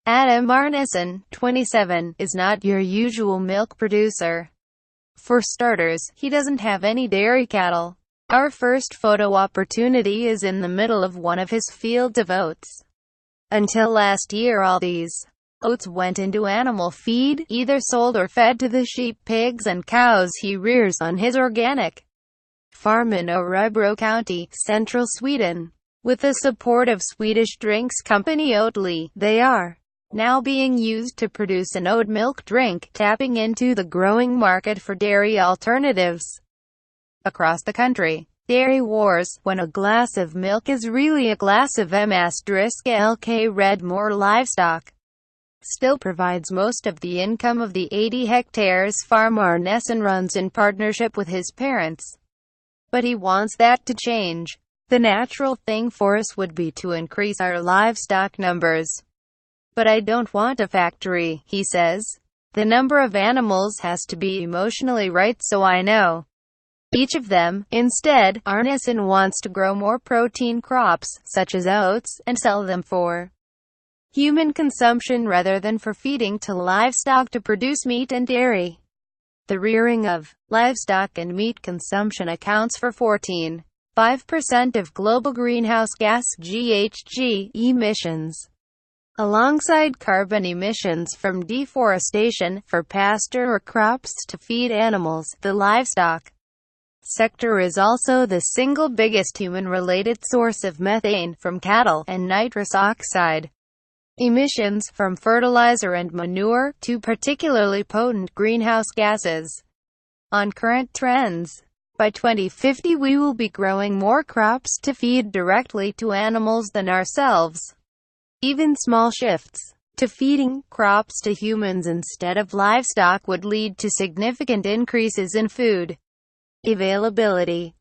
Arnesson, 27, is not your usual milk producer. For starters, he doesn't have any dairy cattle. Our first photo opportunity is in the middle of one of his fields of oats. Until last year all these oats went into animal feed, either sold or fed to the sheep, pigs and cows he rears on his organic farm in Rebro County, central Sweden. With the support of Swedish drinks company Oatly, they are now being used to produce an oat milk drink, tapping into the growing market for dairy alternatives across the country. Dairy Wars, when a glass of milk is really a glass of M*LK Red More Livestock, still provides most of the income of the 80 hectares farm Arnesson runs in partnership with his parents. But he wants that to change. The natural thing for us would be to increase our livestock numbers. But I don't want a factory, he says. The number of animals has to be emotionally right, so I know each of them. Instead, Arnesson wants to grow more protein crops, such as oats, and sell them for human consumption rather than for feeding to livestock to produce meat and dairy. The rearing of livestock and meat consumption accounts for 14.5% of global greenhouse gas (GHG) emissions, alongside carbon emissions from deforestation. For pasture or crops to feed animals, the livestock sector is also the single biggest human-related source of methane from cattle, and nitrous oxide emissions from fertiliser and manure, two particularly potent greenhouse gases. On current trends, by 2050 we will be growing more crops to feed directly to animals than ourselves. Even small shifts to feeding crops to humans instead of livestock would lead to significant increases in food availability.